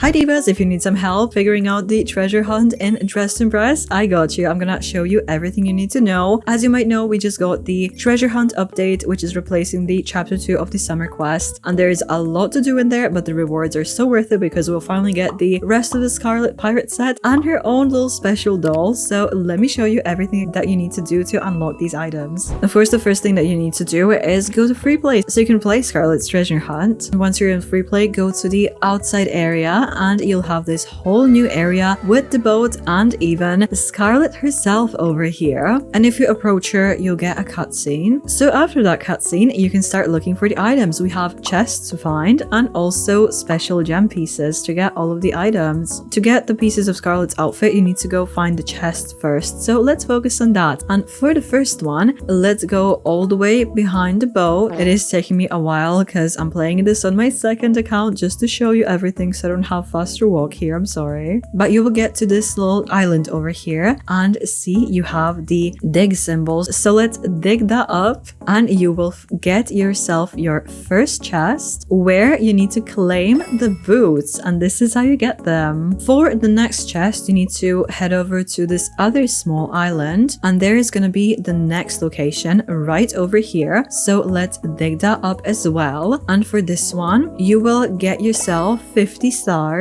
Hi divas, if you need some help figuring out the treasure hunt in Dress to Impress, I got you. I'm gonna show you everything you need to know. As you might know, we just got the treasure hunt update, which is replacing the chapter 2 of the summer quest, and there's a lot to do in there, but the rewards are so worth it because we'll finally get the rest of the Scarlett pirate set and her own little special doll. So let me show you everything that you need to do to unlock these items. Of course, the first thing that you need to do is go to free play so you can play Scarlett's treasure hunt. Once you're in free play, go to the outside area and you'll have this whole new area with the boat and even Scarlett herself over here. And if you approach her, you'll get a cutscene. So after that cutscene, you can start looking for the items. We have chests to find and also special gem pieces to get all of the items. To get the pieces of Scarlett's outfit, you need to go find the chest first. So let's focus on that. And for the first one, let's go all the way behind the boat. It is taking me a while because I'm playing this on my second account just to show you everything so I don't have faster walk here, I'm sorry. But you will get to this little island over here and see you have the dig symbols. So let's dig that up and you will get yourself your first chest where you need to claim the boots, and this is how you get them. For the next chest, you need to head over to this other small island and there is going to be the next location right over here. So let's dig that up as well. And for this one, you will get yourself 50 stars.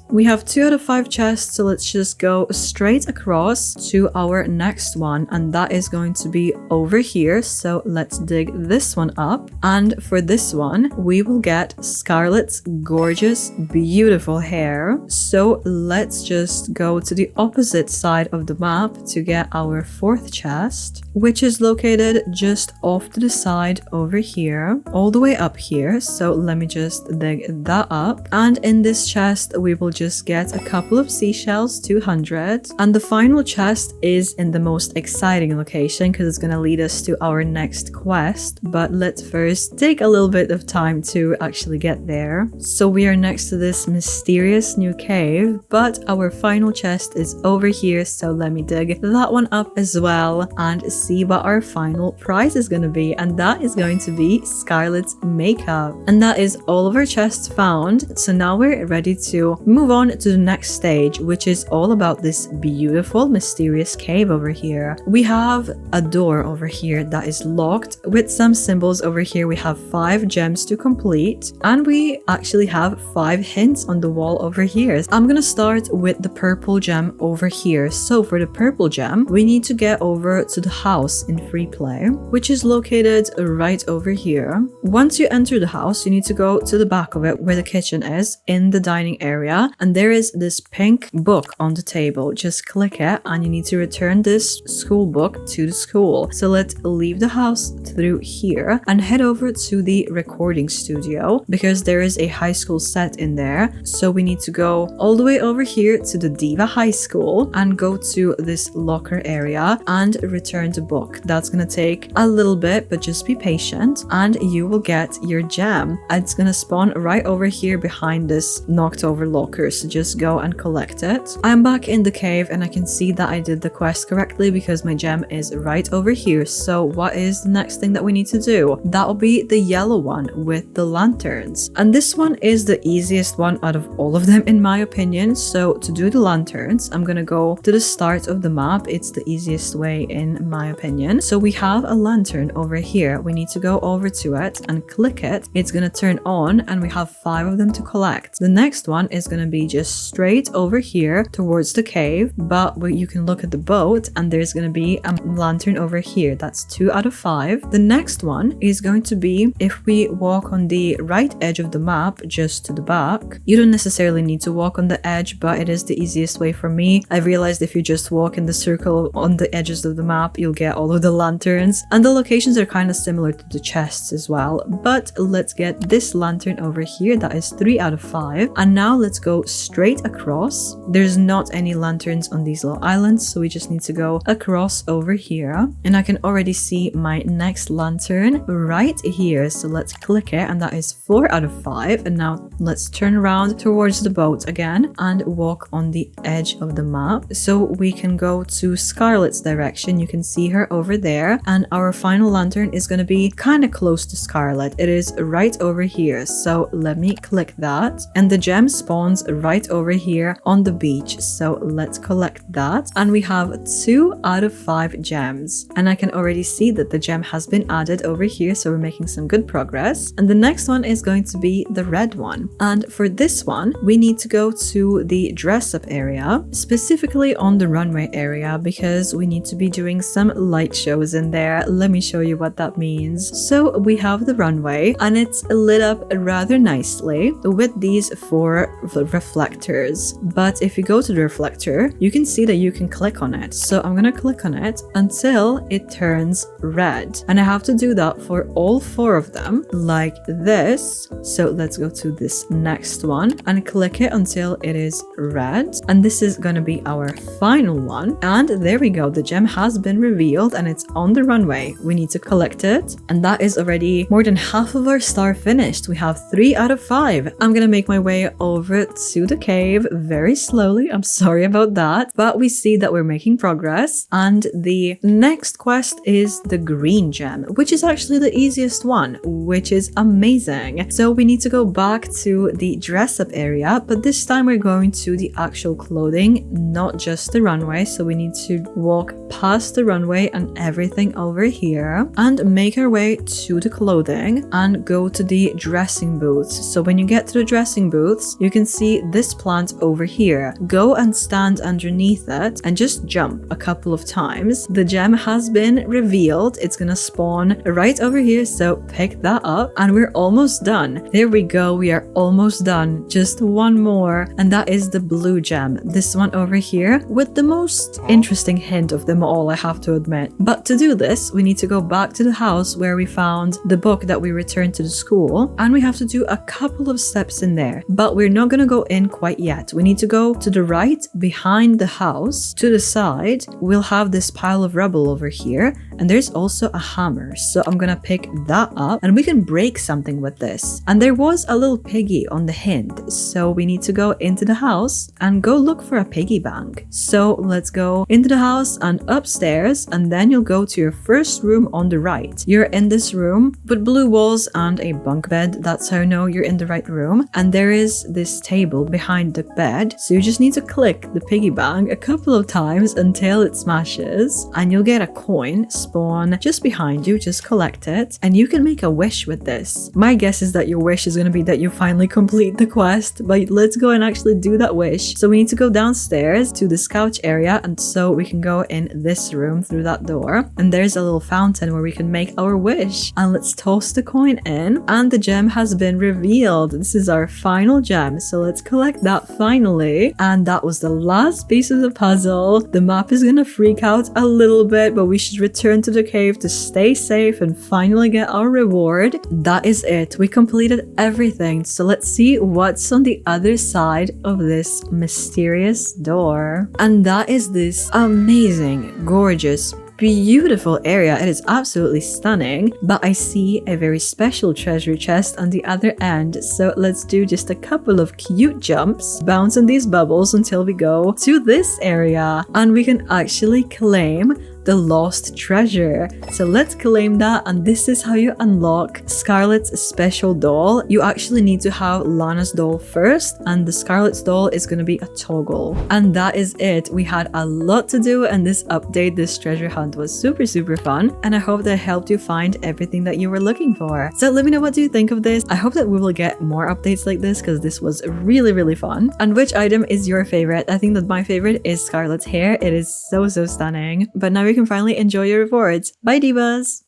We have 2 out of 5 chests, so let's just go straight across to our next one, and that is going to be over here. So let's dig this one up, and for this one we will get Scarlett's gorgeous beautiful hair. So let's just go to the opposite side of the map to get our 4th chest, which is located just off to the side over here, all the way up here. So let me just dig that up, and in this chest we will just get a couple of seashells, 200, and the final chest is in the most exciting location because it's going to lead us to our next quest. But let's first take a little bit of time to actually get there. So we are next to this mysterious new cave, but our final chest is over here, so let me dig that one up as well and see what our final prize is going to be, and that is going to be Scarlett's makeup. And that is all of our chests found. So now we're ready to move on to the next stage, which is all about this beautiful mysterious cave over here. We have a door over here that is locked with some symbols over here. We have 5 gems to complete and we actually have 5 hints on the wall over here. I'm gonna start with the purple gem over here. So for the purple gem, we need to get over to the house in free play, which is located right over here. Once you enter the house, you need to go to the back of it where the kitchen is in the dining area, and there is this pink book on the table. Just click it and you need to return this school book to the school. So let's leave the house through here and head over to the recording studio because there is a high school set in there. So we need to go all the way over here to the Diva High School and go to this locker area and return the book. That's gonna take a little bit, but just be patient and you will get your gem. It's gonna spawn right over here behind this knocked over locker, so just go and collect it. I'm back in the cave and I can see that I did the quest correctly because my gem is right over here. So what is the next thing that we need to do? That will be the yellow one with the lanterns, and this one is the easiest one out of all of them in my opinion. So to do the lanterns, I'm gonna go to the start of the map. It's the easiest way in my opinion. So we have a lantern over here. We need to go over to it and click it. It's gonna turn on and we have 5 of them to collect. The next one is gonna be just straight over here towards the cave, but you can look at the boat and there's gonna be a lantern over here. That's 2 out of 5. The next one is going to be if we walk on the right edge of the map just to the back. You don't necessarily need to walk on the edge, but it is the easiest way for me. I've realized if you just walk in the circle on the edges of the map, you'll get all of the lanterns, and the locations are kind of similar to the chests as well. But let's get this lantern over here. That is 3 out of 5. And now let's go straight across. There's not any lanterns on these little islands, so we just need to go across over here, and I can already see my next lantern right here. So let's click it, and that is 4 out of 5. And now let's turn around towards the boat again and walk on the edge of the map so we can go to Scarlett's direction. You can see her over there, and our final lantern is going to be kind of close to Scarlett. It is right over here, so let me click that, and the gems spawns right over here on the beach. So let's collect that. And we have 2 out of 5 gems. And I can already see that the gem has been added over here, so we're making some good progress. And the next one is going to be the red one. And for this one, we need to go to the dress up area, specifically on the runway area, because we need to be doing some light shows in there. Let me show you what that means. So we have the runway and it's lit up rather nicely with these 4 reflectors. But if you go to the reflector, you can see that you can click on it. So I'm gonna click on it until it turns red. And I have to do that for all 4 of them, like this. So let's go to this next one and click it until it is red. And this is gonna be our final one. And there we go, the gem has been revealed and it's on the runway. We need to collect it, and that is already more than half of our star finished. We have 3 out of 5. I'm gonna make my way over to the cave very slowly. I'm sorry about that, but we see that we're making progress. And the next quest is the green gem, which is actually the easiest one, which is amazing. So we need to go back to the dress up area, but this time we're going to the actual clothing, not just the runway. So we need to walk past the runway and everything over here and make our way to the clothing and go to the dressing booths. So when you get to the dressing booths, you can see this plant over here. Go and stand underneath it and just jump a couple of times. The gem has been revealed. It's gonna spawn right over here, so pick that up and we're almost done. There we go, we are almost done. Just one more, and that is the blue gem. This one over here with the most interesting hint of them all, I have to admit. But to do this, we need to go back to the house where we found the book that we returned to the school, and we have to do a couple of steps in there. But we're not gonna go in quite yet. We need to go to the right behind the house. To the side, we'll have this pile of rubble over here, and there's also a hammer. So I'm gonna pick that up and we can break something with this. And there was a little piggy on the hint, so we need to go into the house and go look for a piggy bank. So let's go into the house and upstairs, and then you'll go to your first room on the right. You're in this room with blue walls and a bunk bed. That's how I know you're in the right room. And there is this table behind the bed, so you just need to click the piggy bank a couple of times until it smashes, and you'll get a coin spawn just behind you. Just collect it and you can make a wish with this. My guess is that your wish is going to be that you finally complete the quest, but let's go and actually do that wish. So we need to go downstairs to this couch area, and so we can go in this room through that door, and there's a little fountain where we can make our wish. And let's toss the coin in, and the gem has been revealed. This is our final gem, so let's collect that finally. And that was the last piece of the puzzle. The map is gonna freak out a little bit, but we should return to the cave to stay safe and finally get our reward. That is it. We completed everything. So let's see what's on the other side of this mysterious door. And that is this amazing, gorgeous, beautiful area. It is absolutely stunning, but I see a very special treasure chest on the other end. So let's do just a couple of cute jumps, bounce on these bubbles until we go to this area, and we can actually claim the lost treasure. So let's claim that, and this is how you unlock Scarlett's special doll. You actually need to have Lana's doll first, and the Scarlett's doll is going to be a toggle. And that is it. We had a lot to do, and this update, this treasure hunt was super fun, and I hope that helped you find everything that you were looking for. So let me know, what do you think of this? I hope that we will get more updates like this, because this was really fun. And which item is your favorite? I think that my favorite is Scarlett's hair. It is so stunning. But now you can finally enjoy your rewards. Bye, divas!